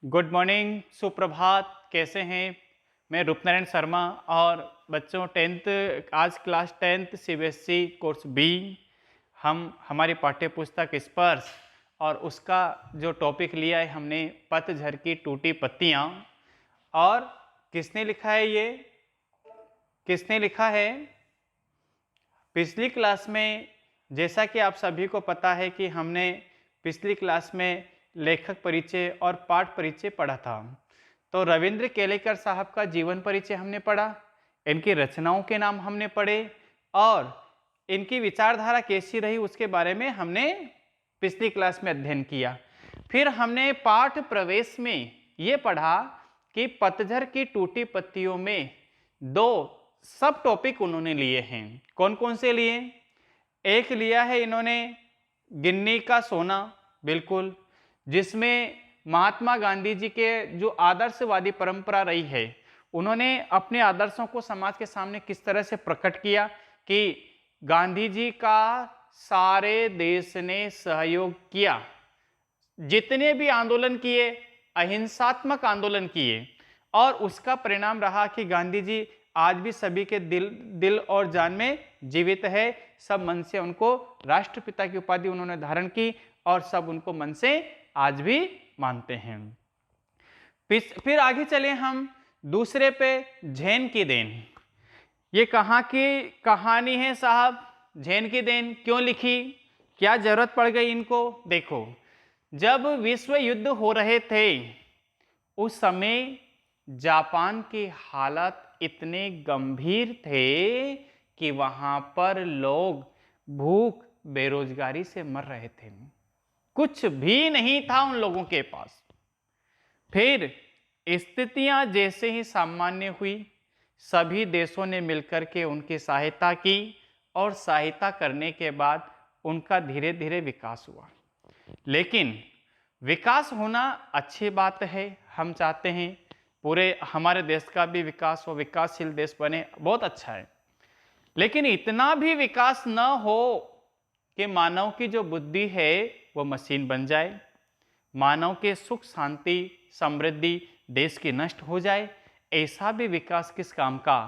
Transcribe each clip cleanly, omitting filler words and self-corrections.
Good morning, सुप्रभात। कैसे हैं? मैं रूपनारायण शर्मा और बच्चों 10th आज class 10th CBSE course B. हम हमारी पाठ्य पुस्तक स्पर्श और उसका जो टॉपिक लिया है हमने पतझड़ की टूटी पत्तियां। और किसने लिखा है ये? किसने लिखा है? पिछली क्लास में जैसा कि आप सभी को पता है कि हमने पिछली क्लास में लेखक परिचय और पाठ परिचय पढ़ा था। तो रविंद्र केलेकर साहब का जीवन परिचय हमने पढ़ा, इनकी रचनाओं के नाम हमने पढ़े और इनकी विचारधारा कैसी रही उसके बारे में हमने पिछली क्लास में अध्ययन किया। फिर हमने पाठ प्रवेश में ये पढ़ा कि पतझड़ की टूटी पत्तियों में दो सब टॉपिक उन्होंने लिए हैं। कौन कौन से लिए? एक लिया है इन्होंने गिन्नी का सोना, बिल्कुल, जिसमें महात्मा गांधी जी के जो आदर्शवादी परंपरा रही है, उन्होंने अपने आदर्शों को समाज के सामने किस तरह से प्रकट किया कि गांधी जी का सारे देश ने सहयोग किया। जितने भी आंदोलन किए, अहिंसात्मक आंदोलन किए, और उसका परिणाम रहा कि गांधी जी आज भी सभी के दिल और जान में जीवित है। सब मन से उनको राष्ट्रपिता की उपाधि उन्होंने धारण की और सब उनको मन से आज भी मानते हैं। फिर आगे चले हम दूसरे पे, झेन की देन। ये कहाँ की कहानी है साहब? झेन की देन क्यों लिखी, क्या जरूरत पड़ गई इनको? देखो, जब विश्व युद्ध हो रहे थे उस समय जापान की हालत इतने गंभीर थे कि वहां पर लोग भूख बेरोजगारी से मर रहे थे, कुछ भी नहीं था उन लोगों के पास। फिर स्थितियां जैसे ही सामान्य हुई, सभी देशों ने मिलकर के उनकी सहायता की और सहायता करने के बाद उनका धीरे धीरे विकास हुआ। लेकिन विकास होना अच्छी बात है, हम चाहते हैं पूरे हमारे देश का भी विकास हो, विकासशील देश बने, बहुत अच्छा है। लेकिन इतना भी विकास न हो कि मानव की जो बुद्धि है वो मशीन बन जाए, मानव के सुख शांति समृद्धि देश की नष्ट हो जाए। ऐसा भी विकास किस काम का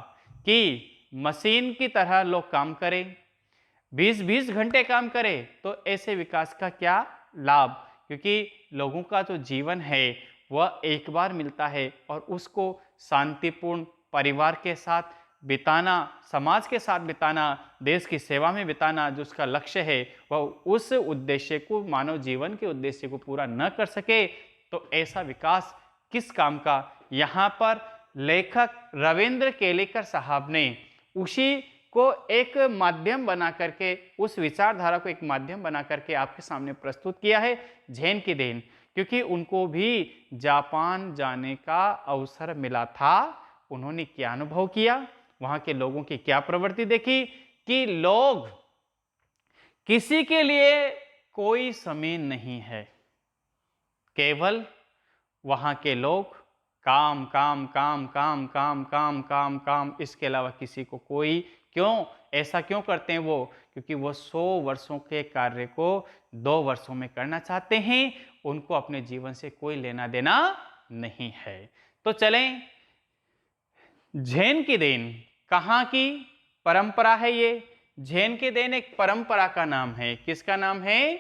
कि मशीन की तरह लोग काम करें, 20-20 घंटे काम करें, तो ऐसे विकास का क्या लाभ? क्योंकि लोगों का जो जीवन है वह एक बार मिलता है और उसको शांतिपूर्ण परिवार के साथ बिताना, समाज के साथ बिताना, देश की सेवा में बिताना जो उसका लक्ष्य है, वह उस उद्देश्य को, मानव जीवन के उद्देश्य को पूरा न कर सके तो ऐसा विकास किस काम का? यहाँ पर लेखक रविंद्र केलेकर साहब ने उसी को एक माध्यम बना करके, उस विचारधारा को एक माध्यम बना करके आपके सामने प्रस्तुत किया है, झेन की देन। क्योंकि उनको भी जापान जाने का अवसर मिला था। उन्होंने क्या अनुभव किया, वहां के लोगों की क्या प्रवृत्ति देखी कि लोग, किसी के लिए कोई समय नहीं है, केवल वहां के लोग काम काम काम काम काम काम काम काम, इसके अलावा किसी को कोई, क्यों ऐसा क्यों करते हैं वो? क्योंकि वो 100 वर्षों के कार्य को 2 वर्षों में करना चाहते हैं, उनको अपने जीवन से कोई लेना देना नहीं है। तो चलें, झेन की देन कहाँ की परंपरा है ये? झेन की देन एक परंपरा का नाम है। किसका नाम है?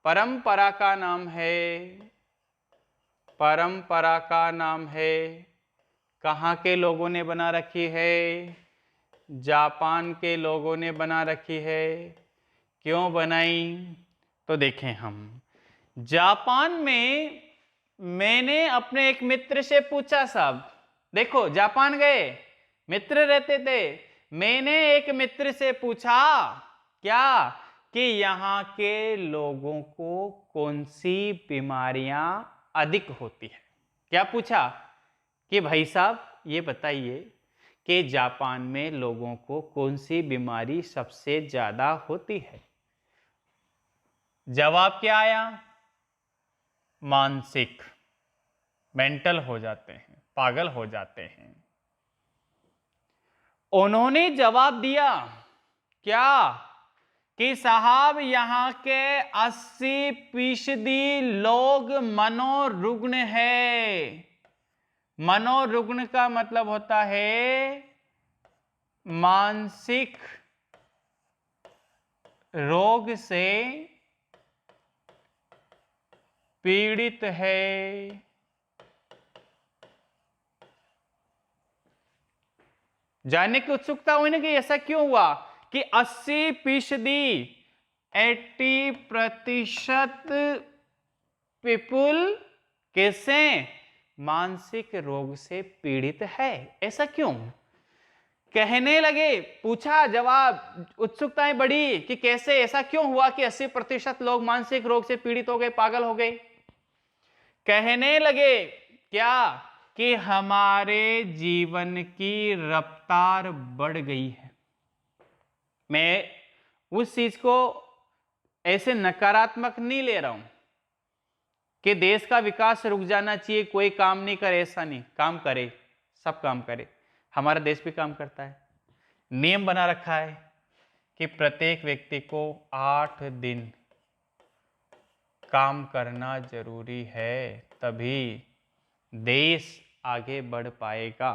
परंपरा का नाम है, परंपरा का नाम है। कहाँ के लोगों ने बना रखी है? जापान के लोगों ने बना रखी है। क्यों बनाई? तो देखें हम, जापान में मैंने अपने एक मित्र से पूछा, साहब देखो जापान गए, मित्र रहते थे, मैंने एक मित्र से पूछा क्या कि यहाँ के लोगों को कौन सी बीमारियां अधिक होती है। क्या पूछा कि भाई साहब ये बताइए कि जापान में लोगों को कौन सी बीमारी सबसे ज्यादा होती है? जवाब क्या आया? मानसिक, मेंटल हो जाते हैं, पागल हो जाते हैं। उन्होंने जवाब दिया क्या कि साहब यहाँ के 80% लोग मनोरुग्ण है। मनोरुग्ण का मतलब होता है मानसिक रोग से पीड़ित है। जानने की उत्सुकता हुई ना कि ऐसा क्यों हुआ कि 80% पीपुल कैसे मानसिक रोग से पीड़ित है, ऐसा क्यों? कहने लगे, पूछा, जवाब, उत्सुकताएं बढ़ी कि कैसे, ऐसा क्यों हुआ कि 80% लोग मानसिक रोग से पीड़ित हो गए, पागल हो गए। कहने लगे क्या कि हमारे जीवन की रफ्तार बढ़ गई है। मैं उस चीज को ऐसे नकारात्मक नहीं ले रहा हूं कि देश का विकास रुक जाना चाहिए, कोई काम नहीं करे, ऐसा नहीं, काम करे, सब काम करे। हमारा देश भी काम करता है। नियम बना रखा है कि प्रत्येक व्यक्ति को 8 दिन काम करना जरूरी है, तभी देश आगे बढ़ पाएगा।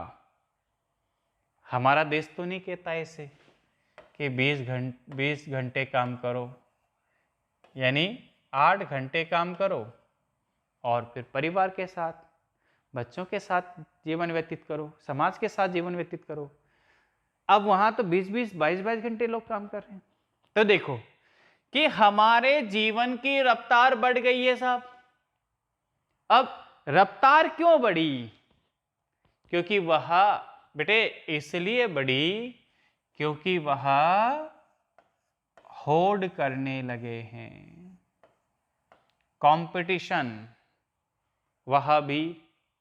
हमारा देश तो नहीं कहता ऐसे कि 20 घंटे काम करो, यानी 8 घंटे काम करो और फिर परिवार के साथ, बच्चों के साथ जीवन व्यतीत करो, समाज के साथ जीवन व्यतीत करो। अब वहां तो 20-20, 22-22 घंटे लोग काम कर रहे हैं। तो देखो कि हमारे जीवन की रफ्तार बढ़ गई है साहब। अब रफ्तार क्यों बढ़ी? क्योंकि वह, बेटे, इसलिए बढ़ी क्योंकि वह होड़ करने लगे हैं। कंपटीशन, वह भी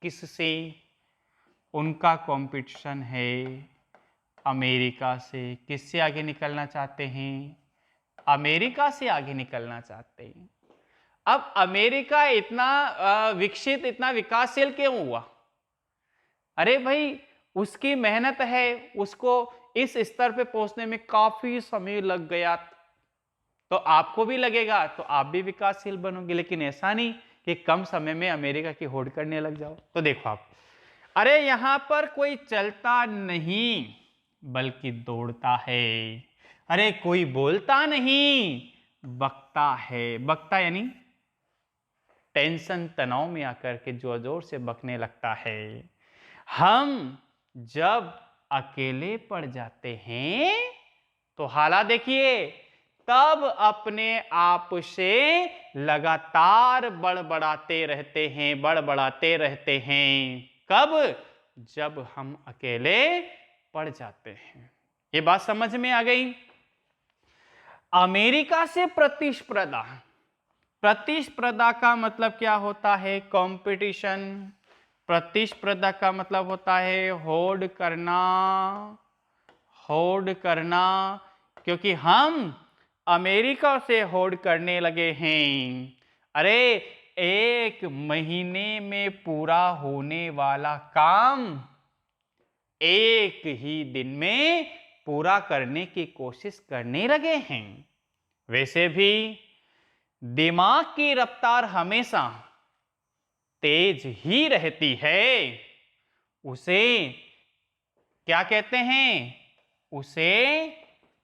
किससे? उनका कंपटीशन है अमेरिका से। किससे आगे निकलना चाहते हैं? अमेरिका से आगे निकलना चाहते हैं। अब अमेरिका इतना विकसित, इतना विकासशील क्यों हुआ? अरे भाई, उसकी मेहनत है, उसको इस स्तर पे पहुंचने में काफी समय लग गया, तो आपको भी लगेगा, तो आप भी विकासशील बनोगे। लेकिन ऐसा नहीं कि कम समय में अमेरिका की होड़ करने लग जाओ। तो देखो आप, अरे यहां पर कोई चलता नहीं बल्कि दौड़ता है। अरे कोई बोलता नहीं, बकता है। बकता यानी टेंशन, तनाव में आकर के जोर जोर से बकने लगता है। हम जब अकेले पड़ जाते हैं तो हालात देखिए, तब अपने आप से लगातार बड़बड़ाते रहते हैं, बड़बड़ाते रहते हैं। कब? जब हम अकेले पड़ जाते हैं। ये बात समझ में आ गई? अमेरिका से प्रतिस्पर्धा। प्रतिस्पर्धा का मतलब क्या होता है? कंपटीशन। प्रतिस्पर्धा का मतलब होता है होड़ करना, होड़ करना। क्योंकि हम अमेरिका से होड़ करने लगे हैं। अरे 1 महीने में पूरा होने वाला काम 1 ही दिन में पूरा करने की कोशिश करने लगे हैं। वैसे भी दिमाग की रफ्तार हमेशा तेज ही रहती है। उसे क्या कहते हैं? उसे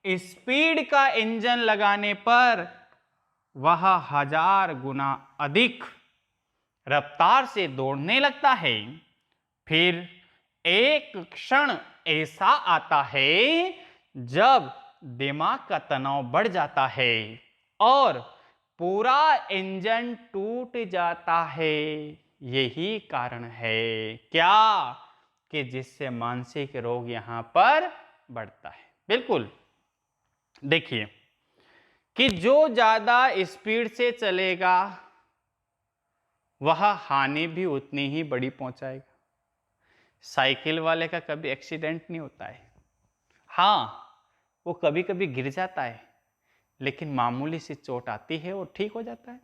स्पीड का इंजन लगाने पर वह 1000 गुना अधिक रफ्तार से दौड़ने लगता है। फिर एक क्षण ऐसा आता है जब दिमाग का तनाव बढ़ जाता है और पूरा इंजन टूट जाता है। यही कारण है क्या कि जिससे मानसिक रोग यहां पर बढ़ता है। बिल्कुल, देखिए कि जो ज्यादा स्पीड से चलेगा वह हानि भी उतनी ही बड़ी पहुंचाएगा। साइकिल वाले का कभी एक्सीडेंट नहीं होता है। हाँ, वो कभी कभी गिर जाता है, लेकिन मामूली सी चोट आती है और ठीक हो जाता है।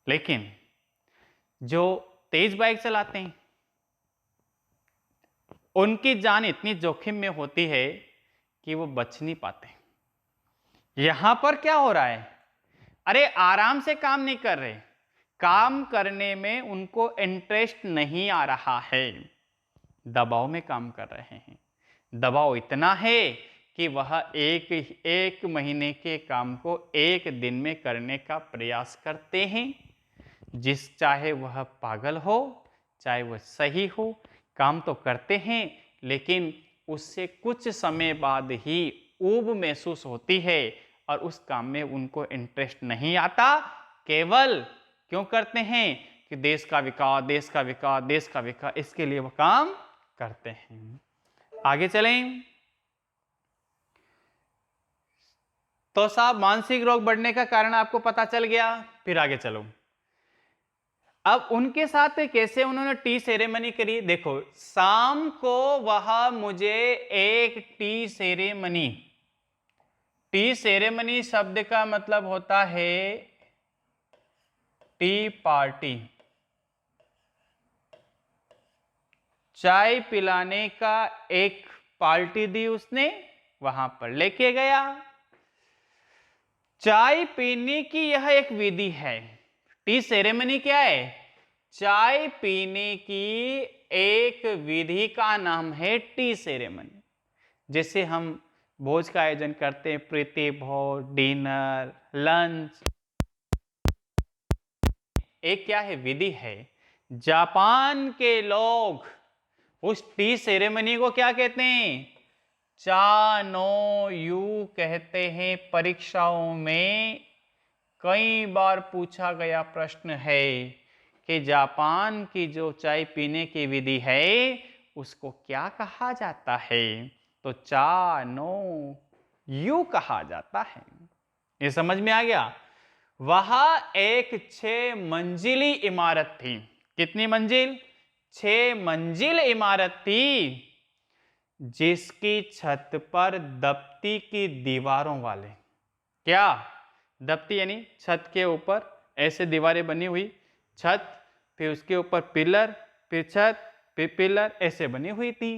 लेकिन जो तेज बाइक चलाते हैं उनकी जान इतनी जोखिम में होती है कि वो बच नहीं पाते। यहां पर क्या हो रहा है, अरे आराम से काम नहीं कर रहे, काम करने में उनको इंटरेस्ट नहीं आ रहा है, दबाव में काम कर रहे हैं। दबाव इतना है कि वह एक महीने के काम को एक दिन में करने का प्रयास करते हैं। चाहे वह पागल हो चाहे वह सही हो, काम तो करते हैं, लेकिन उससे कुछ समय बाद ही ऊब महसूस होती है और उस काम में उनको इंटरेस्ट नहीं आता। केवल क्यों करते हैं कि देश का विकास, देश का विकास, देश का विकास, इसके लिए वो काम करते हैं। आगे चलें तो साहब मानसिक रोग बढ़ने का कारण आपको पता चल गया। फिर आगे चलो, अब उनके साथ कैसे उन्होंने टी सेरेमनी करी। देखो, शाम को वह मुझे एक टी सेरेमनी शब्द का मतलब होता है टी पार्टी, चाय पिलाने का एक पार्टी दी उसने, वहां पर लेके गया। चाय पीने की यह एक विधि है। टी सेरेमनी क्या है, चाय पीने की एक विधि का नाम है टी सेरेमनी। जैसे हम भोज का आयोजन करते हैं, प्रीति भोज, डिनर, लंच, एक क्या है, विधि है। जापान के लोग उस टी सेरेमनी को क्या कहते हैं, चा नो यू कहते हैं। परीक्षाओं में कई बार पूछा गया प्रश्न है कि जापान की जो चाय पीने की विधि है उसको क्या कहा जाता है, तो चा नो यू कहा जाता है। ये समझ में आ गया। वहां एक 6 मंजिली इमारत थी। कितनी मंजिल, 6 मंजिल इमारत थी, जिसकी छत पर दप्ती की दीवारों वाले, क्या, दप्ती यानी छत के ऊपर ऐसे दीवारें बनी हुई, छत, फिर उसके ऊपर पिलर, फिर छत, फिर पिलर, ऐसे बनी हुई थी।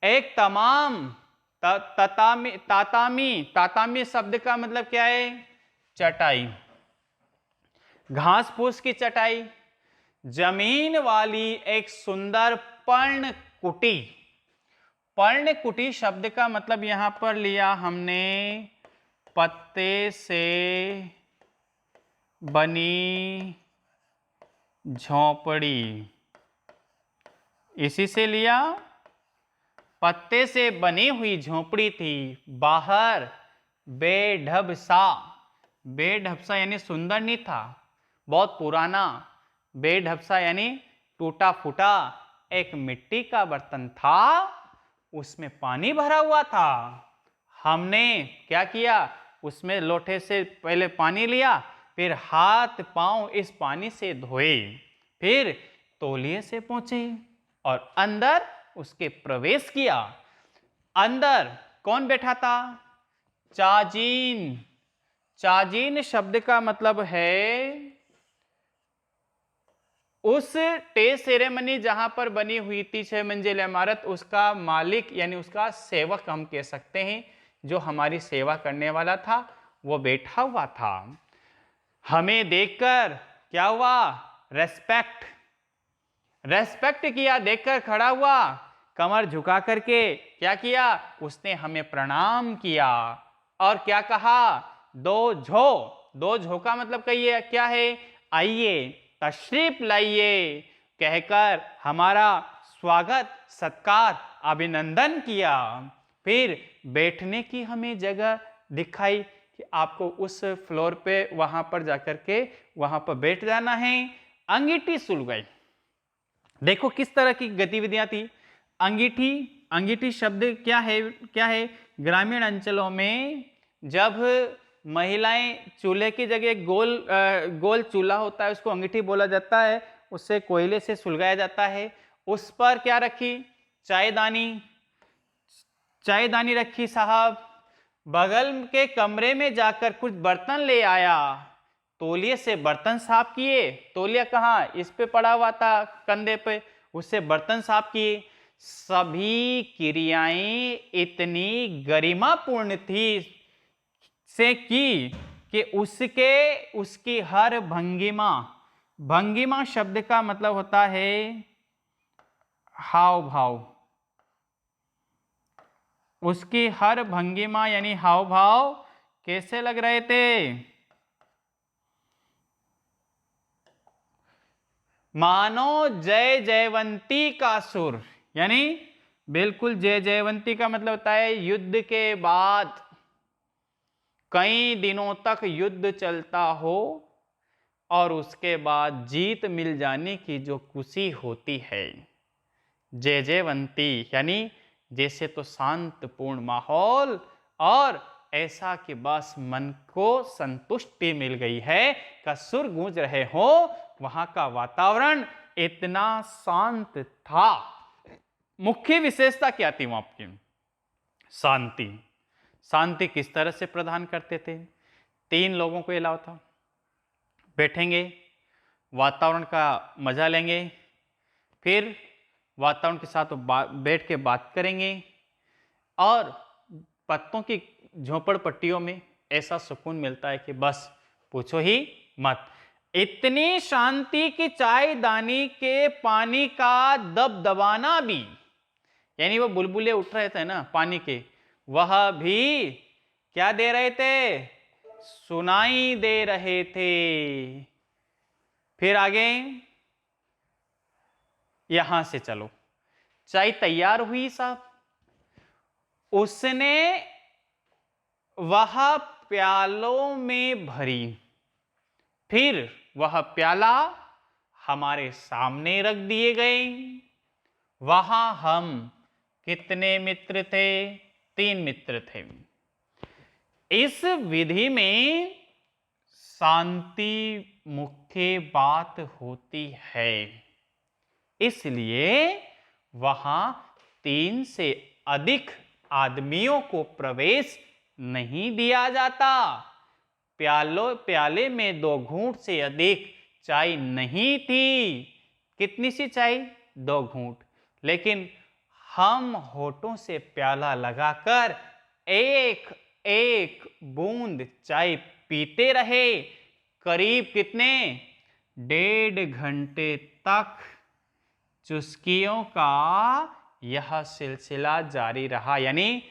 एक तमाम तातामी, तातामी शब्द का मतलब क्या है, चटाई, घास फूस की चटाई, जमीन वाली एक सुंदर पर्णकुटी। पर्णकुटी शब्द का मतलब यहां पर लिया हमने पत्ते से बनी झोपड़ी, इसी से लिया, पत्ते से बनी हुई झोपड़ी थी। बाहर बेढबसा, बेढबसा यानी सुंदर नहीं था, बहुत पुराना, बेढबसा यानी टूटा फूटा एक मिट्टी का बर्तन था, उसमें पानी भरा हुआ था। हमने क्या किया, उसमें लोटे से पहले पानी लिया, फिर हाथ पांव इस पानी से धोए, फिर तौलिए से पोंछे और अंदर उसके प्रवेश किया। अंदर कौन बैठा था, चाजीन। चाजीन शब्द का मतलब है उस टे सेरेमनी जहां पर बनी हुई थी 6 मंजिल इमारत, उसका मालिक यानी उसका सेवक हम कह सकते हैं, जो हमारी सेवा करने वाला था वो बैठा हुआ था। हमें देखकर क्या हुआ, रेस्पेक्ट, रेस्पेक्ट किया, देखकर खड़ा हुआ, कमर झुका करके क्या किया, उसने हमें प्रणाम किया और क्या कहा, दो झो का मतलब कहिए क्या है, आइए तशरीफ लाइए, कहकर हमारा स्वागत सत्कार अभिनंदन किया। फिर बैठने की हमें जगह दिखाई कि आपको उस फ्लोर पे वहां पर जाकर के वहां पर बैठ जाना है। अंगीठी सुलगाई, देखो किस तरह की गतिविधियां थी। अंगीठी, अंगीठी शब्द क्या है, क्या है, ग्रामीण अंचलों में जब महिलाएं चूल्हे की जगह गोल चूल्हा होता है उसको अंगीठी बोला जाता है, उससे कोयले से सुलगाया जाता है। उस पर क्या रखी, चायदानी, चायदानी रखी साहब। बगल के कमरे में जाकर कुछ बर्तन ले आया, तौलिए से बर्तन साफ किए, तौलिया कहाँ, इस पे पड़ा हुआ था कंधे पे, उससे बर्तन साफ किए। सभी क्रियाएं इतनी गरिमापूर्ण थी, से की कि उसकी हर भंगिमा, भंगिमा शब्द का मतलब होता है हाव भाव, उसकी हर भंगिमा यानी हाव भाव कैसे लग रहे थे? मानो जय जयवंती का सुर, यानी बिल्कुल जय जयवंती का मतलब होता है युद्ध के बाद कई दिनों तक युद्ध चलता हो और उसके बाद जीत मिल जाने की जो खुशी होती है, जय जयवंती, यानी जैसे तो शांतपूर्ण माहौल और ऐसा कि बस मन को संतुष्टि मिल गई है का सुर गूंज रहे हो, वहां का वातावरण इतना शांत था। मुख्य विशेषता क्या थी वहां की? शांति। शांति किस तरह से प्रदान करते थे? 3 लोगों को अलावा था, बैठेंगे, वातावरण का मजा लेंगे, फिर वातावरण के साथ बैठ के बात करेंगे और पत्तों की झोपड़पट्टियों में ऐसा सुकून मिलता है कि बस पूछो ही मत। इतनी शांति की चायदानी के पानी का दबदबाना भी, यानी वो बुलबुले उठ रहे थे ना पानी के, वह भी क्या दे रहे थे? सुनाई दे रहे थे। फिर आगे यहां से चलो, चाय तैयार हुई साहब, उसने वह प्यालों में भरी, फिर वह प्याला हमारे सामने रख दिए गए। वहां हम कितने मित्र थे? 3 मित्र थे। इस विधि में शांति मुख्य बात होती है, इसलिए वहां 3 से अधिक आदमियों को प्रवेश नहीं दिया जाता। प्याले में 2 घूंट से अधिक चाय नहीं थी। कितनी सी चाय? 2 घूंट। लेकिन हम होठों से प्याला लगाकर एक एक बूंद चाय पीते रहे। करीब कितने? 1.5 घंटे तक चुस्कियों का यह सिलसिला जारी रहा। यानी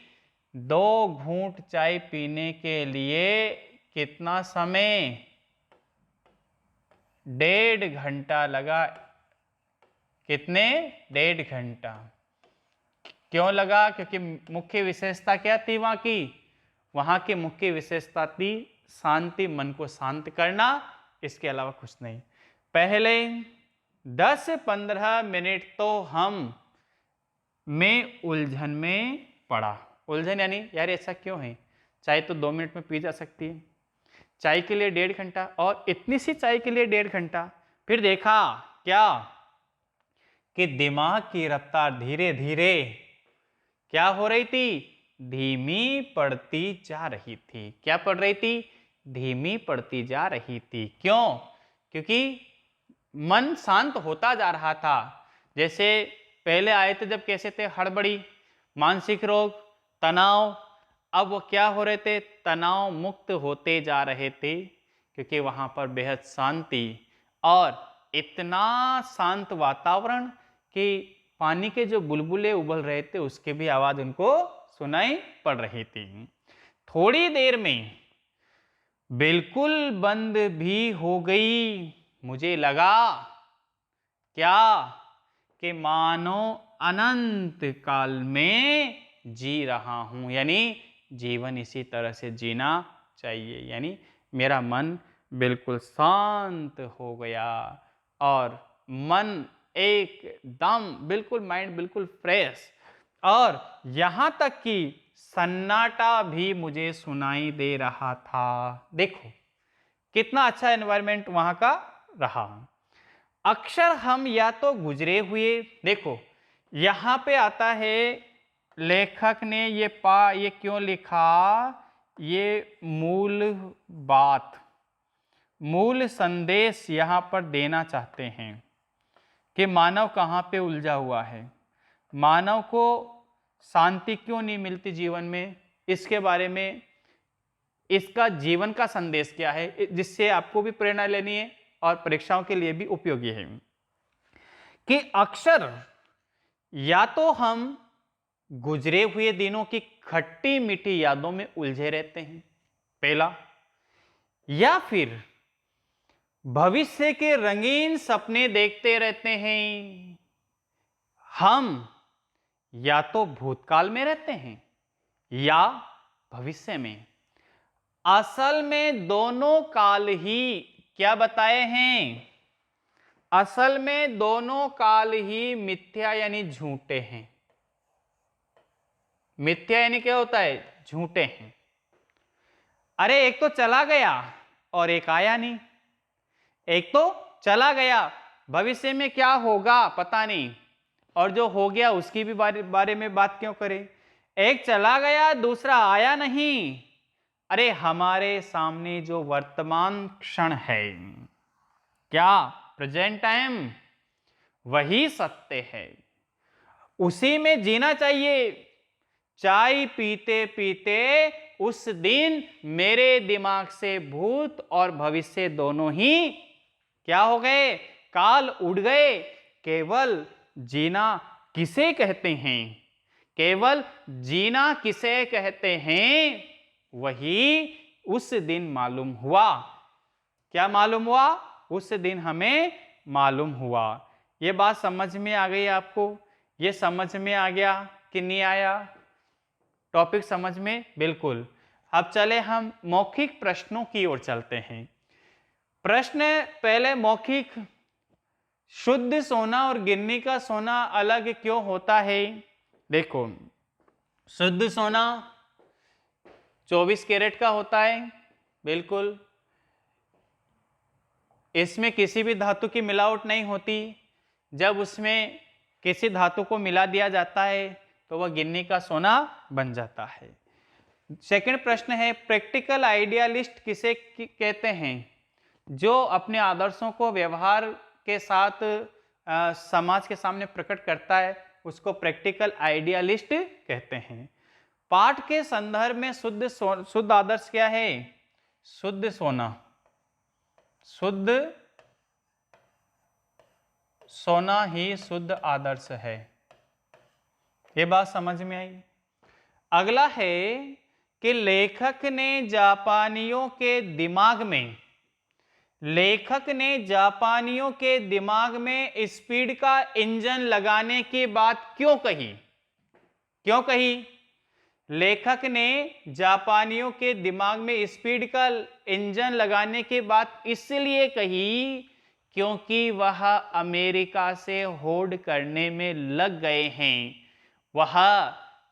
2 घूंट चाय पीने के लिए कितना समय? 1.5 घंटा लगा। कितने? 1.5 घंटा। क्यों लगा? क्योंकि मुख्य विशेषता क्या थी वहां की? वहां की मुख्य विशेषता थी शांति, मन को शांत करना, इसके अलावा कुछ नहीं। पहले 10-15 मिनट तो हम में उलझन में पड़ा। उलझन यानी यार ऐसा क्यों है, चाय तो 2 मिनट में पी जा सकती है, चाय के लिए 1.5 घंटा, और इतनी सी चाय के लिए 1.5 घंटा। फिर देखा क्या कि दिमाग की रफ्तार धीरे धीरे क्या हो रही थी? धीमी पड़ती जा रही थी। क्या पड़ रही थी? धीमी पड़ती जा रही थी। क्यों? क्योंकि मन शांत होता जा रहा था। जैसे पहले आए थे जब कैसे थे? हड़बड़ी, मानसिक रोग, तनाव। अब वो क्या हो रहे थे? तनाव मुक्त होते जा रहे थे, क्योंकि वहां पर बेहद शांति और इतना शांत वातावरण कि पानी के जो बुलबुले उबल रहे थे उसके भी आवाज उनको सुनाई पड़ रही थी। थोड़ी देर में बिल्कुल बंद भी हो गई। मुझे लगा क्या कि मानो अनंत काल में जी रहा हूं, यानी जीवन इसी तरह से जीना चाहिए। यानी मेरा मन बिल्कुल शांत हो गया और मन एकदम बिल्कुल, माइंड बिल्कुल फ्रेश, और यहां तक कि सन्नाटा भी मुझे सुनाई दे रहा था। देखो कितना अच्छा एनवायरनमेंट वहां का रहा। अक्सर हम या तो गुजरे हुए, देखो यहां पे आता है लेखक ने ये क्यों लिखा? ये मूल बात, मूल संदेश यहां पर देना चाहते हैं कि मानव कहां पे उलझा हुआ है, मानव को शांति क्यों नहीं मिलती जीवन में, इसके बारे में इसका जीवन का संदेश क्या है, जिससे आपको भी प्रेरणा लेनी है और परीक्षाओं के लिए भी उपयोगी है। कि अक्सर या तो हम गुजरे हुए दिनों की खट्टी मीठी यादों में उलझे रहते हैं, पहला, या फिर भविष्य के रंगीन सपने देखते रहते हैं। हम या तो भूतकाल में रहते हैं या भविष्य में। असल में दोनों काल ही क्या बताए हैं? असल में दोनों काल ही मिथ्या यानी झूठे हैं। मिथ्या यानी क्या होता है? झूठे हैं। अरे एक तो चला गया और एक आया नहीं। एक तो चला गया, भविष्य में क्या होगा पता नहीं, और जो हो गया उसकी भी बारे में बात क्यों करें। एक चला गया, दूसरा आया नहीं। अरे हमारे सामने जो वर्तमान क्षण है, क्या प्रेजेंट टाइम, वही सत्य है, उसी में जीना चाहिए। चाय पीते पीते उस दिन मेरे दिमाग से भूत और भविष्य दोनों ही क्या हो गए? काल उड़ गए। केवल जीना किसे कहते हैं? केवल जीना किसे कहते हैं, वही उस दिन मालूम हुआ। क्या मालूम हुआ? उस दिन हमें मालूम हुआ। ये बात समझ में आ गई आपको? ये समझ में आ गया कि नहीं आया? टॉपिक समझ में? बिल्कुल। अब चले हम मौखिक प्रश्नों की ओर चलते हैं। प्रश्न पहले मौखिक, शुद्ध सोना और गिन्नी का सोना अलग क्यों होता है? देखो, शुद्ध सोना 24 कैरेट का होता है, बिल्कुल। इसमें किसी भी धातु की मिलावट नहीं होती। जब उसमें किसी धातु को मिला दिया जाता है तो वह गिन्नी का सोना बन जाता है। सेकंड प्रश्न है, प्रैक्टिकल आइडियलिस्ट किसे कहते हैं? जो अपने आदर्शों को व्यवहार के साथ समाज के सामने प्रकट करता है, उसको प्रैक्टिकल आइडियलिस्ट कहते हैं। पाठ के संदर्भ में शुद्ध आदर्श क्या है? शुद्ध सोना। शुद्ध सोना ही शुद्ध आदर्श है। ये बात समझ में आई? अगला है कि लेखक ने जापानियों के दिमाग में स्पीड का इंजन लगाने की बात क्यों कही? क्यों कही? लेखक ने जापानियों के दिमाग में स्पीड का इंजन लगाने की बात इसलिए कही क्योंकि वह अमेरिका से होड़ करने में लग गए हैं, वह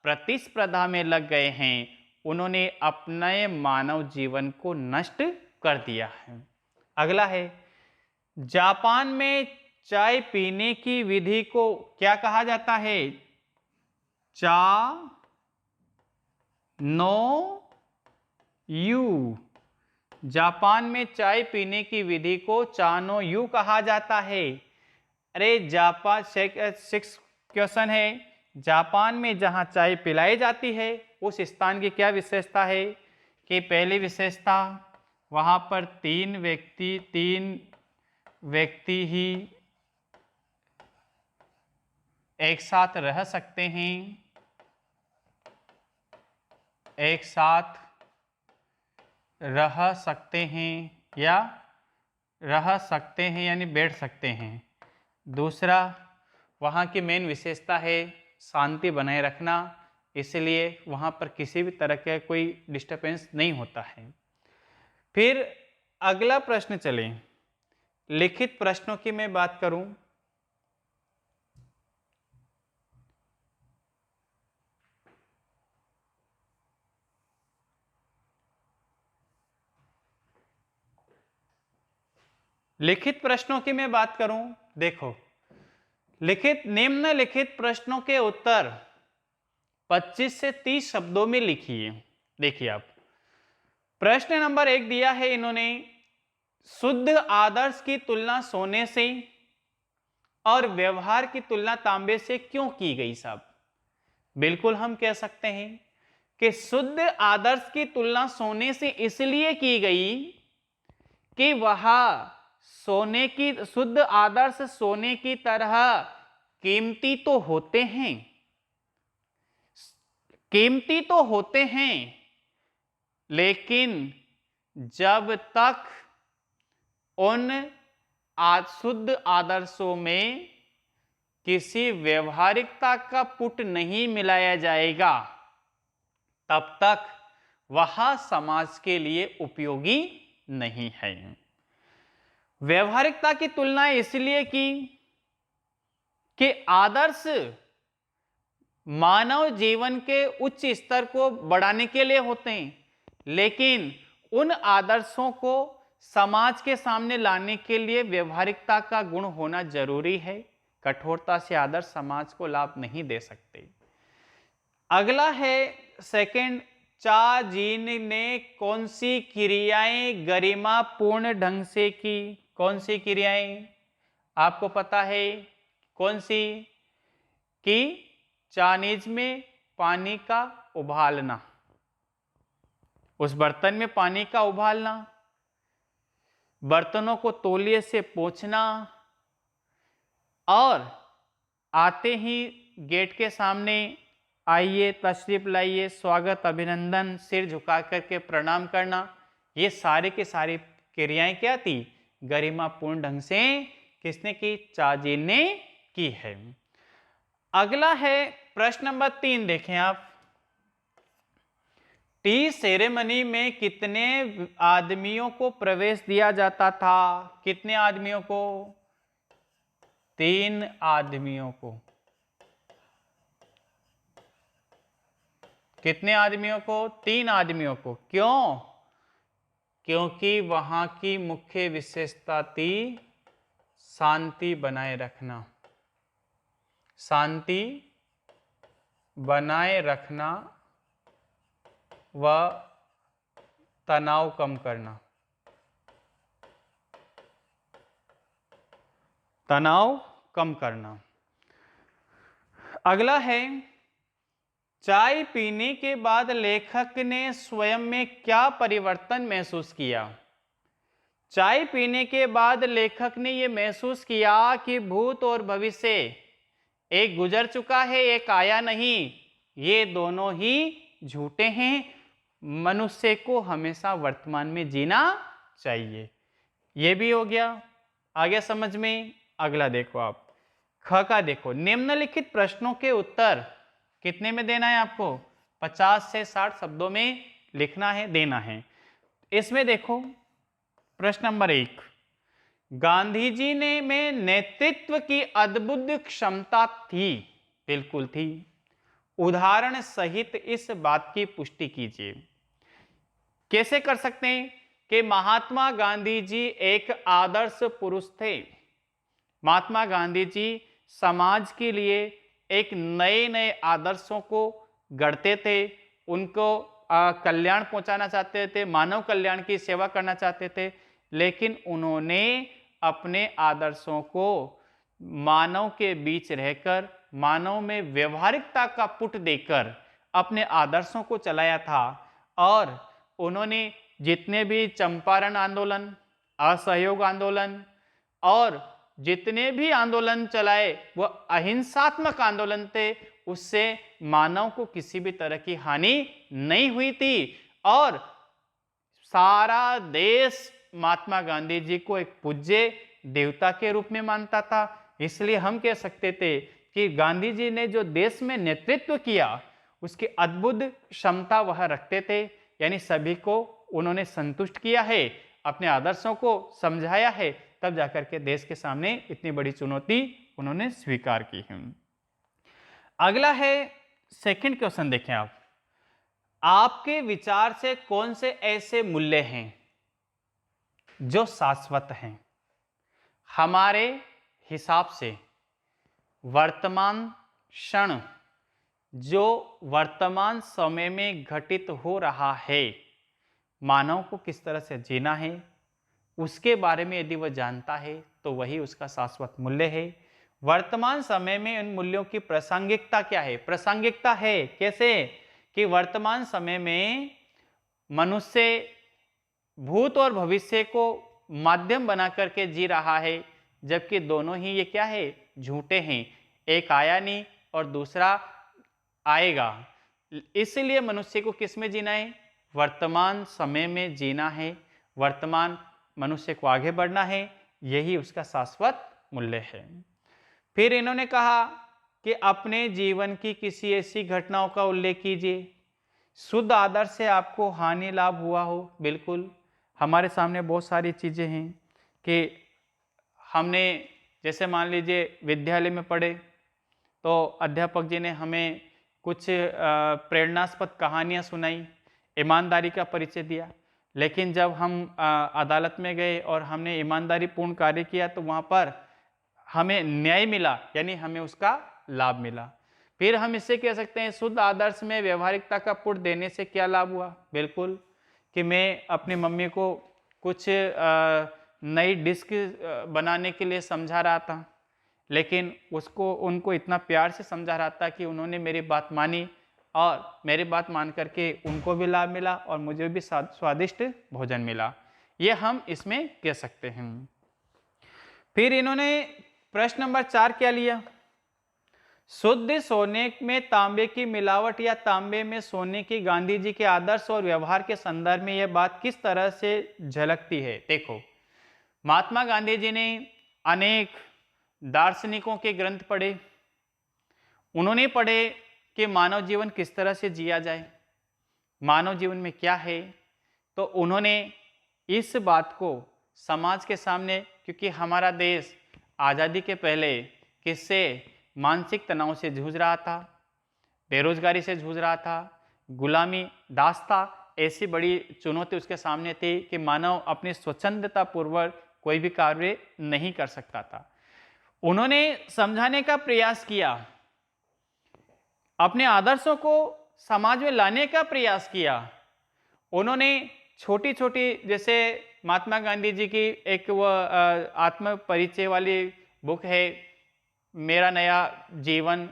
प्रतिस्पर्धा में लग गए हैं, उन्होंने अपने मानव जीवन को नष्ट कर दिया है। अगला है, जापान में चाय पीने की विधि को क्या कहा जाता है? चा नो यू। जापान में चाय पीने की विधि को चानो यू कहा जाता है। अरे जापान, 6 क्वेश्चन है, जापान में जहां चाय पिलाई जाती है उस स्थान की क्या विशेषता है? कि पहली विशेषता, वहां पर 3 व्यक्ति ही एक साथ रह सकते हैं, एक साथ रह सकते हैं या रह सकते हैं यानी बैठ सकते हैं। दूसरा, वहाँ की मेन विशेषता है शांति बनाए रखना, इसलिए वहाँ पर किसी भी तरह का कोई डिस्टर्बेंस नहीं होता है। फिर अगला प्रश्न चले, लिखित प्रश्नों की मैं बात करूं, लिखित प्रश्नों की मैं बात करूं, देखो, निम्नलिखित प्रश्नों के उत्तर 25 से 30 शब्दों में लिखिए। देखिए आप, प्रश्न नंबर 1 दिया है इन्होंने, शुद्ध आदर्श की तुलना सोने से और व्यवहार की तुलना तांबे से क्यों की गई साहब? बिल्कुल हम कह सकते हैं कि शुद्ध आदर्श की तुलना सोने से इसलिए की गई कि वह सोने की शुद्ध आदर्श सोने की तरह कीमती तो होते हैं, कीमती तो होते हैं, लेकिन जब तक उन शुद्ध आदर्शों में किसी व्यवहारिकता का पुट नहीं मिलाया जाएगा, तब तक वह समाज के लिए उपयोगी नहीं है। व्यवहारिकता की तुलना इसलिए की कि आदर्श मानव जीवन के उच्च स्तर को बढ़ाने के लिए होते हैं, लेकिन उन आदर्शों को समाज के सामने लाने के लिए व्यवहारिकता का गुण होना जरूरी है। कठोरता से आदर्श समाज को लाभ नहीं दे सकते। अगला है सेकंड, चा जीन ने कौन सी क्रियाएं गरिमा पूर्ण ढंग से की? कौन सी क्रियाएं आपको पता है? कौन सी? कि चाइनीज में पानी का उबालना, उस बर्तन में पानी का उबालना, बर्तनों को तौलिए से पोंछना, और आते ही गेट के सामने आइए, तशरीफ लाइए, स्वागत, अभिनंदन, सिर झुका करके प्रणाम करना, ये सारे के सारी क्रियाएं क्या थी? गरिमापूर्ण ढंग से किसने की? चा जीन ने की है। अगला है प्रश्न नंबर 3, देखें आप। टी सेरेमनी में कितने आदमियों को प्रवेश दिया जाता था? कितने आदमियों को? 3 आदमियों को। कितने आदमियों को? 3 आदमियों को। क्यों? क्योंकि वहां की मुख्य विशेषता थी शांति बनाए रखना, शांति बनाए रखना व तनाव कम करना, तनाव कम करना। अगला है, चाय पीने के बाद लेखक ने स्वयं में क्या परिवर्तन महसूस किया? चाय पीने के बाद लेखक ने यह महसूस किया कि भूत और भविष्य एक गुजर चुका है, एक आया नहीं, ये दोनों ही झूठे हैं, मनुष्य को हमेशा वर्तमान में जीना चाहिए। ये भी हो गया, आ गया समझ में। अगला देखो आप, ख का देखो, निम्नलिखित प्रश्नों के उत्तर कितने में देना है आपको? 50 से 60 शब्दों में लिखना है, देना है। इसमें देखो प्रश्न नंबर 1, गांधी जी ने में नेतृत्व की अद्भुत क्षमता थी? बिल्कुल थी। उदाहरण सहित इस बात की पुष्टि कीजिए। कैसे कर सकते हैं कि महात्मा गांधी जी एक आदर्श पुरुष थे। महात्मा गांधी जी समाज के लिए एक नए नए आदर्शों को गढ़ते थे, उनको कल्याण पहुंचाना चाहते थे, मानव कल्याण की सेवा करना चाहते थे, लेकिन उन्होंने अपने आदर्शों को मानव के बीच रहकर, मानव में व्यवहारिकता का पुट देकर अपने आदर्शों को चलाया था। और उन्होंने जितने भी चंपारण आंदोलन, असहयोग आंदोलन और जितने भी आंदोलन चलाए वो अहिंसात्मक आंदोलन थे, उससे मानव को किसी भी तरह की हानि नहीं हुई थी। और सारा देश महात्मा गांधी जी को एक पूज्य देवता के रूप में मानता था। इसलिए हम कह सकते थे कि गांधी जी ने जो देश में नेतृत्व किया उसकी अद्भुत क्षमता वह रखते थे, यानी सभी को उन्होंने संतुष्ट किया है, अपने आदर्शों को समझाया है, तब जाकर के देश के सामने इतनी बड़ी चुनौती उन्होंने स्वीकार की है। अगला है सेकंड क्वेश्चन, देखें आप। आपके विचार से कौन से ऐसे मूल्य हैं जो शाश्वत हैं? हमारे हिसाब से वर्तमान क्षण, जो वर्तमान समय में घटित हो रहा है, मानव को किस तरह से जीना है, उसके बारे में यदि वह जानता है तो वही उसका शाश्वत मूल्य है। वर्तमान समय में इन मूल्यों की प्रासंगिकता क्या है? प्रासंगिकता है कैसे कि वर्तमान समय में मनुष्य भूत और भविष्य को माध्यम बना करके जी रहा है, जबकि दोनों ही ये क्या है, झूठे हैं। एक आया नहीं और दूसरा आएगा। इसलिए मनुष्य को किस में जीना है, वर्तमान समय में जीना है। वर्तमान मनुष्य को आगे बढ़ना है, यही उसका शाश्वत मूल्य है। फिर इन्होंने कहा कि अपने जीवन की किसी ऐसी घटनाओं का उल्लेख कीजिए, शुद्ध आदर्श से आपको हानि लाभ हुआ हो। बिल्कुल, हमारे सामने बहुत सारी चीज़ें हैं कि हमने जैसे मान लीजिए विद्यालय में पढ़े तो अध्यापक जी ने हमें कुछ प्रेरणास्पद कहानियाँ सुनाई, ईमानदारी का परिचय दिया, लेकिन जब हम अदालत में गए और हमने ईमानदारी पूर्ण कार्य किया तो वहाँ पर हमें न्याय मिला, यानी हमें उसका लाभ मिला। फिर हम इससे कह सकते हैं शुद्ध आदर्श में व्यवहारिकता का पुट देने से क्या लाभ हुआ। बिल्कुल, कि मैं अपनी मम्मी को कुछ नई डिस्क बनाने के लिए समझा रहा था, लेकिन उनको इतना प्यार से समझा रहा था कि उन्होंने मेरी बात मानी और मेरी बात मान करके उनको भी लाभ मिला और मुझे भी स्वादिष्ट भोजन मिला। ये हम इसमें कह सकते हैं। फिर इन्होंने प्रश्न नंबर 4 क्या लिया, शुद्ध सोने में तांबे की मिलावट या तांबे में सोने की गांधी जी के आदर्श और व्यवहार के संदर्भ में यह बात किस तरह से झलकती है। देखो, महात्मा गांधी जी ने अनेक दार्शनिकों के ग्रंथ पढ़े, उन्होंने पढ़े कि मानव जीवन किस तरह से जिया जाए, मानव जीवन में क्या है, तो उन्होंने इस बात को समाज के सामने, क्योंकि हमारा देश आज़ादी के पहले किससे मानसिक तनाव से जूझ रहा था, बेरोजगारी से जूझ रहा था, गुलामी दास था, ऐसी बड़ी चुनौती उसके सामने थी कि मानव अपनी स्वच्छंदता पूर्वक कोई भी कार्य नहीं कर सकता था। उन्होंने समझाने का प्रयास किया, अपने आदर्शों को समाज में लाने का प्रयास किया। उन्होंने छोटी छोटी, जैसे महात्मा गांधी जी की एक वो आत्म परिचय वाली बुक है मेरा नया जीवन,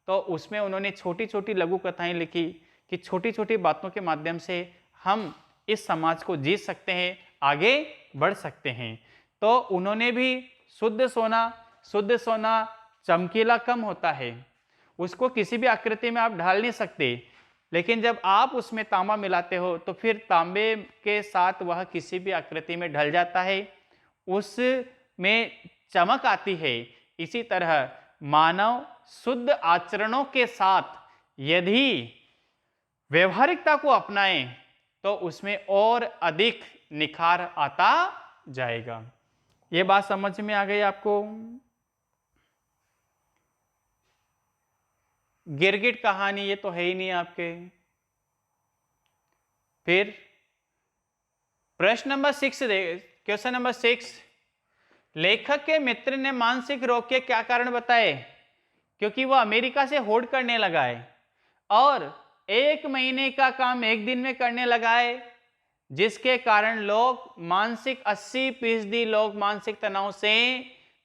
तो उसमें उन्होंने छोटी छोटी लघु कथाएं लिखी कि छोटी छोटी बातों के माध्यम से हम इस समाज को जीत सकते हैं, आगे बढ़ सकते हैं। तो उन्होंने भी शुद्ध सोना चमकीला कम होता है, उसको किसी भी आकृति में आप ढाल नहीं सकते, लेकिन जब आप उसमें तांबा मिलाते हो तो फिर तांबे के साथ वह किसी भी आकृति में ढल जाता है, उसमें चमक आती है। इसी तरह मानव शुद्ध आचरणों के साथ यदि व्यवहारिकता को अपनाए तो उसमें और अधिक निखार आता जाएगा। ये बात समझ में आ गई आपको। गिरगिट कहानी ये तो है ही नहीं आपके। फिर प्रश्न नंबर 6, क्वेश्चन नंबर 6, लेखक के मित्र ने मानसिक रोग के क्या कारण बताए, क्योंकि वह अमेरिका से होड़ करने लगा है और 1 महीने का काम 1 दिन में करने लगा है, जिसके कारण लोग मानसिक 80% लोग मानसिक तनाव से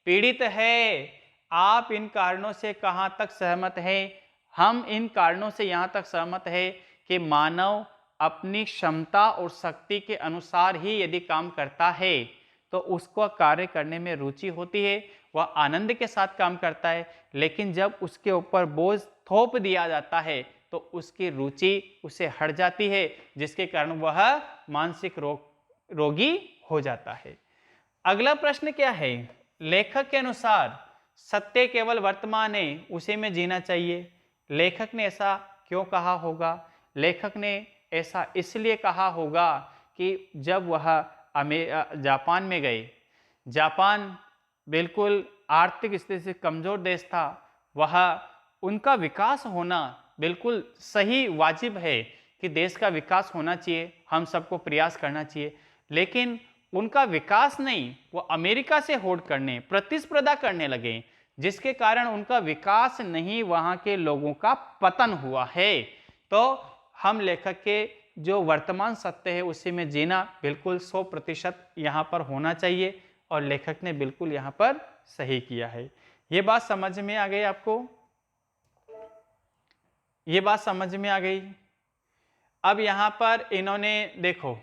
पीड़ित है। आप इन कारणों से कहां तक सहमत हैं? हम इन कारणों से यहां तक सहमत है कि मानव अपनी क्षमता और शक्ति के अनुसार ही यदि काम करता है तो उसको कार्य करने में रुचि होती है, वह आनंद के साथ काम करता है, लेकिन जब उसके ऊपर बोझ थोप दिया जाता है तो उसकी रुचि उसे हट जाती है, जिसके कारण वह मानसिक रोगी हो जाता है। अगला प्रश्न क्या है, लेखक के अनुसार सत्य केवल वर्तमान है, उसी में जीना चाहिए। लेखक ने ऐसा क्यों कहा होगा? लेखक ने ऐसा इसलिए कहा होगा कि जब वह जापान में गए, जापान बिल्कुल आर्थिक स्थिति से कमजोर देश था, वह उनका विकास होना बिल्कुल सही वाजिब है कि देश का विकास होना चाहिए, हम सबको प्रयास करना चाहिए, लेकिन उनका विकास नहीं, वो अमेरिका से होड़ करने प्रतिस्पर्धा करने लगे, जिसके कारण उनका विकास नहीं, वहाँ के लोगों का पतन हुआ है। तो हम लेखक के जो वर्तमान सत्य है उसी में जीना बिल्कुल 100% यहाँ पर होना चाहिए, और लेखक ने बिल्कुल यहाँ पर सही किया है। ये बात समझ में आ गई आपको? ये बात समझ में आ गई? अब यहाँ पर इन्होंने देखो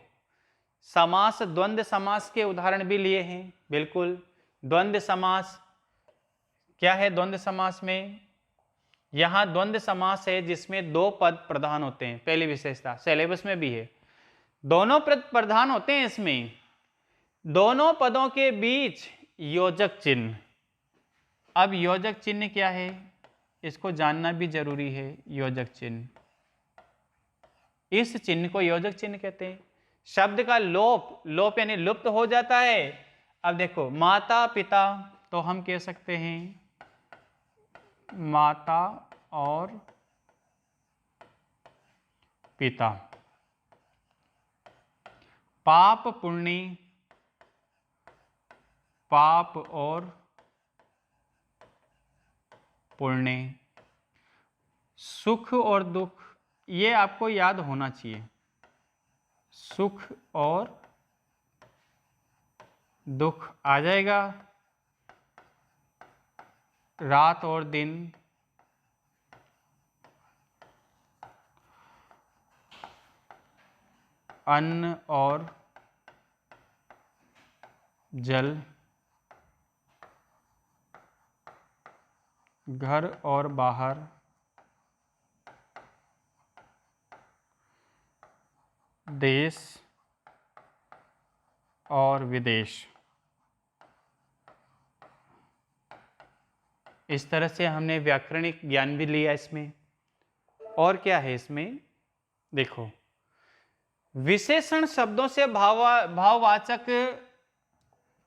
समास, द्वंद्व समास के उदाहरण भी लिए हैं। बिल्कुल, द्वंद्व समास क्या है? द्वंद्व समास में यहाँ द्वंद्व समास है जिसमें दो पद प्रधान होते हैं। पहली विशेषता, सिलेबस में भी है, दोनों पद प्रधान होते हैं। इसमें दोनों पदों के बीच योजक चिन्ह। अब योजक चिन्ह क्या है, इसको जानना भी जरूरी है। योजक चिन्ह, इस चिन्ह को योजक चिन्ह कहते हैं। शब्द का लोप, लोप यानी लुप्त हो जाता है। अब देखो माता पिता, तो हम कह सकते हैं माता और पिता। पाप पुण्य, पाप और पुण्य। सुख और दुख, ये आपको याद होना चाहिए। सुख और दुख आ जाएगा। रात और दिन, अन्न और जल, घर और बाहर, देश और विदेश। इस तरह से हमने व्याकरणिक ज्ञान भी लिया इसमें। और क्या है इसमें, देखो विशेषण शब्दों से भाववाचक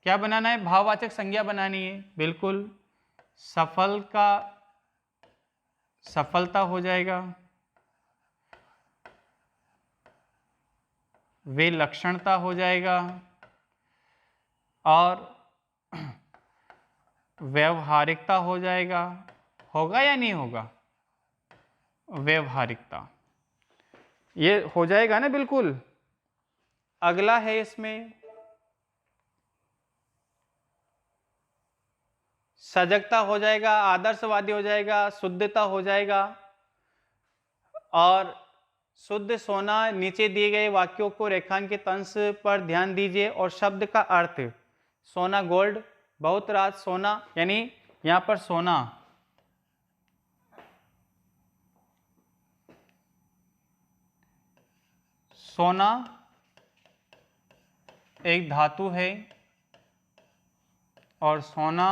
क्या बनाना है? भाववाचक संज्ञा बनानी है। बिल्कुल, सफल का सफलता हो जाएगा, विलक्षणता हो जाएगा, और व्यवहारिकता हो जाएगा। होगा या नहीं होगा? व्यवहारिकता, ये हो जाएगा ना। बिल्कुल। अगला है इसमें सजगता हो जाएगा, आदर्शवादी हो जाएगा, शुद्धता हो जाएगा। और शुद्ध सोना, नीचे दिए गए वाक्यों को रेखांकित अंश पर ध्यान दीजिए और शब्द का अर्थ सोना गोल्ड, बहुत रात सोना, यानी यहां पर सोना सोना एक धातु है और सोना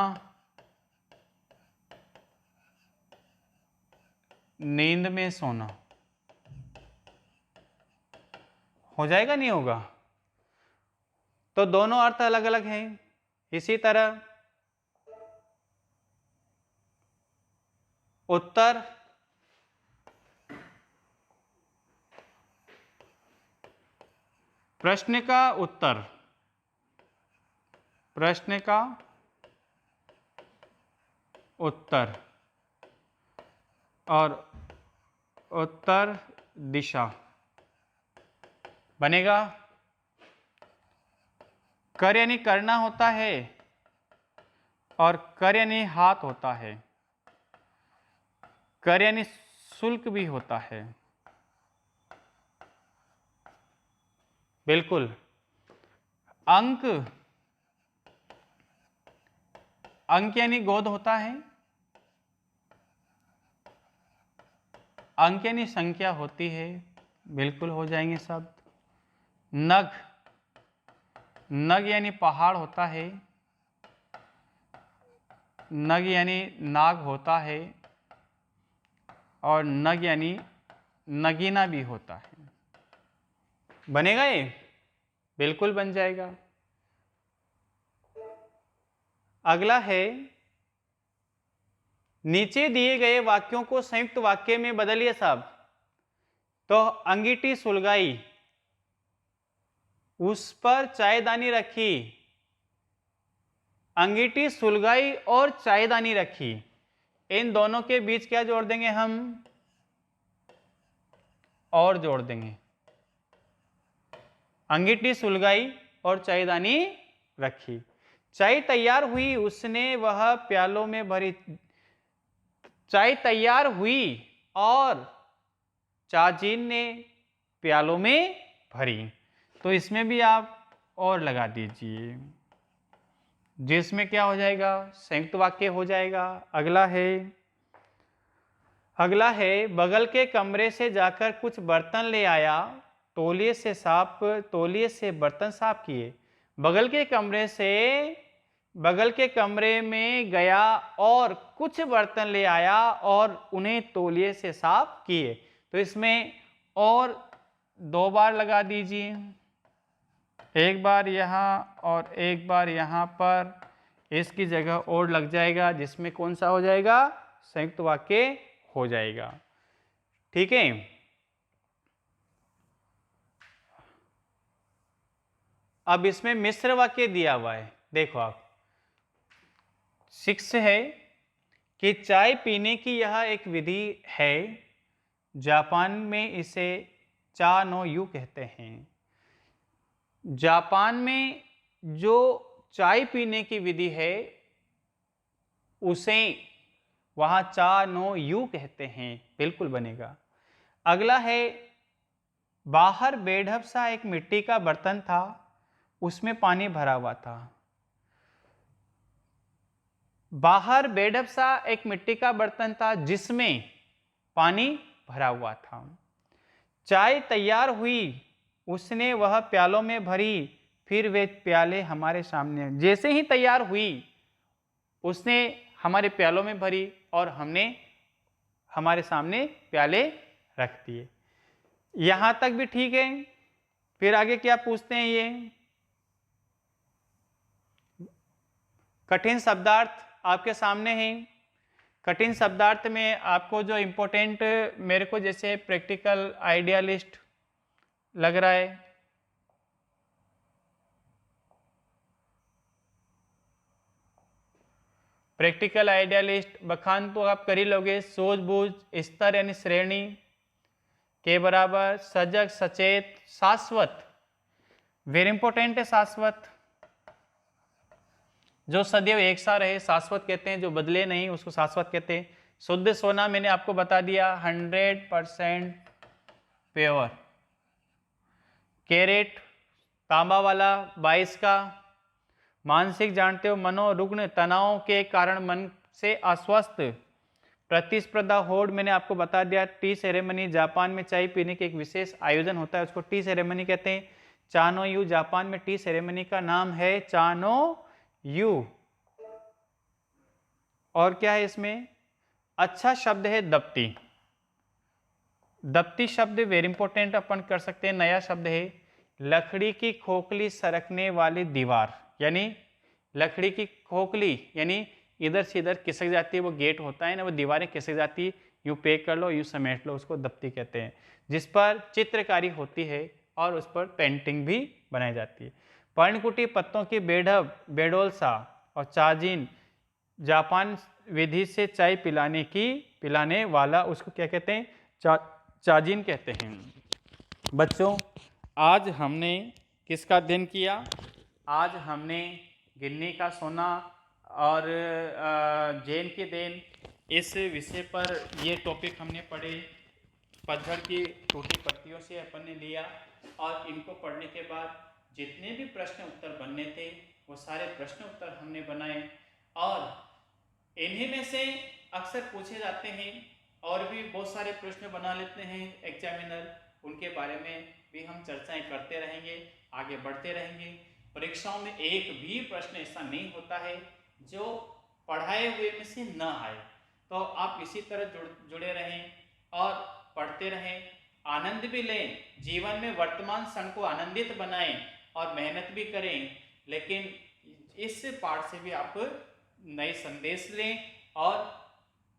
नींद में सोना। हो जाएगा नहीं होगा? तो दोनों अर्थ अलग अलग हैं। इसी तरह उत्तर, प्रश्न का उत्तर, प्रश्न का उत्तर, और उत्तर दिशा बनेगा। कर यानी करना होता है और कर यानी हाथ होता है। कर यानी शुल्क भी होता है। बिल्कुल। अंक, अंक यानी गोद होता है। अंक यानी संख्या होती है। बिल्कुल हो जाएंगे शब्द। नग, नग यानी पहाड़ होता है। नग यानी नाग होता है और नग यानी नगीना भी होता है। बनेगा ये? बिल्कुल बन जाएगा। अगला है नीचे दिए गए वाक्यों को संयुक्त वाक्य में बदलिए साहब। तो अंगीठी सुलगाई, उस पर चायदानी रखी। अंगीठी सुलगाई और चायदानी रखी, इन दोनों के बीच क्या जोड़ देंगे हम? और जोड़ देंगे। अंगीठी सुलगाई और चायदानी रखी। चाय तैयार हुई, उसने वह प्यालों में भरी। चाय तैयार हुई और चाजीन ने प्यालों में भरी। तो इसमें भी आप और लगा दीजिए, जिसमें क्या हो जाएगा, संयुक्त वाक्य हो जाएगा। अगला है बगल के कमरे से जाकर कुछ बर्तन ले आया, तौलिए से बर्तन साफ किए। बगल के कमरे में गया और कुछ बर्तन ले आया और उन्हें तौलिए से साफ किए। तो इसमें और 2 बार लगा दीजिए, एक बार यहाँ और एक बार यहाँ पर, इसकी जगह और लग जाएगा, जिसमें कौन सा हो जाएगा, संयुक्त वाक्य हो जाएगा। ठीक है। अब इसमें मिश्र वाक्य दिया हुआ है, देखो आप 6 है कि चाय पीने की यह एक विधि है, जापान में इसे चा नो यू कहते हैं। जापान में जो चाय पीने की विधि है उसे वहाँ चा नो यू कहते हैं, बिल्कुल बनेगा। अगला है बाहर बेढब सा एक मिट्टी का बर्तन था, उसमें पानी भरा हुआ था। बाहर बेढब सा एक मिट्टी का बर्तन था जिसमें पानी भरा हुआ था। चाय तैयार हुई, उसने वह प्यालों में भरी, फिर वे प्याले हमारे सामने। जैसे ही तैयार हुई उसने हमारे प्यालों में भरी और हमने हमारे सामने प्याले रख दिए। यहां तक भी ठीक है। फिर आगे क्या पूछते हैं, ये कठिन शब्दार्थ आपके सामने हैं। कठिन शब्दार्थ में आपको जो इम्पोर्टेंट मेरे को जैसे प्रैक्टिकल आइडियलिस्ट लग रहा है, प्रैक्टिकल आइडियलिस्ट बखान तो आप कर ही लोगे। सूझबूझ, स्तर यानी श्रेणी के बराबर, सजग, सचेत, शाश्वत, वेरी इंपॉर्टेंट है। शाश्वत जो सदैव एक सा रहे, शाश्वत कहते हैं। जो बदले नहीं उसको शाश्वत कहते हैं। शुद्ध सोना मैंने आपको बता दिया 100% प्योर। कैरेट तांबा वाला 22 का। मानसिक जानते हो, मनोरुग्ण, तनाव के कारण मन से अस्वस्थ। प्रतिस्पर्धा होड़ मैंने आपको बता दिया। टी सेरेमनी, जापान में चाय पीने के एक विशेष आयोजन होता है, उसको टी सेरेमनी कहते हैं। चानो यू, जापान में टी सेरेमनी का नाम है चानो यू। और क्या है इसमें, अच्छा शब्द है दप्ती। दप्ती शब्द वेरी इंपॉर्टेंट अपन कर सकते हैं। नया शब्द है लकड़ी की खोखली सरकने वाली दीवार, यानी लकड़ी की खोखली यानी इधर से इधर खिसक जाती है, वो गेट होता है ना, वो दीवारें खिसक जाती है, यूँ पैक कर लो, यूँ समेट लो, उसको दप्ती कहते हैं। जिस पर चित्रकारी होती है और उस पर पेंटिंग भी बनाई जाती है। पर्णकुटी पत्तों की बेढब, बेडोलसा और चाजिन, जापान विधि से चाय पिलाने वाला, उसको क्या कहते हैं, चाजिन कहते हैं। बच्चों आज हमने किसका अध्ययन किया, आज हमने गिन्नी का सोना और जैन के देन, इस विषय पर ये टॉपिक हमने पढ़े। पतझड़ की टूटी पत्तियों से अपन ने लिया और इनको पढ़ने के बाद जितने भी प्रश्न उत्तर बनने थे वो सारे प्रश्न उत्तर हमने बनाए और इन्हीं में से अक्सर पूछे जाते हैं और भी बहुत सारे प्रश्न बना लेते हैं एग्जामिनर, उनके बारे में भी हम चर्चाएं करते रहेंगे, आगे बढ़ते रहेंगे। परीक्षाओं में एक भी प्रश्न ऐसा नहीं होता है जो पढ़ाए हुए में से न आए। तो आप इसी तरह जुड़े रहें और पढ़ते रहें, आनंद भी लें, जीवन में वर्तमान क्षण को आनंदित बनाएं और मेहनत भी करें। लेकिन इस पाठ से भी आप नए संदेश लें और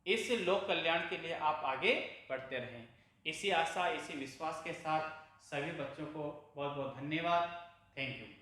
इस लोक कल्याण के लिए आप आगे बढ़ते रहें। इसी आशा, इसी विश्वास के साथ सभी बच्चों को बहुत बहुत धन्यवाद। Thank you.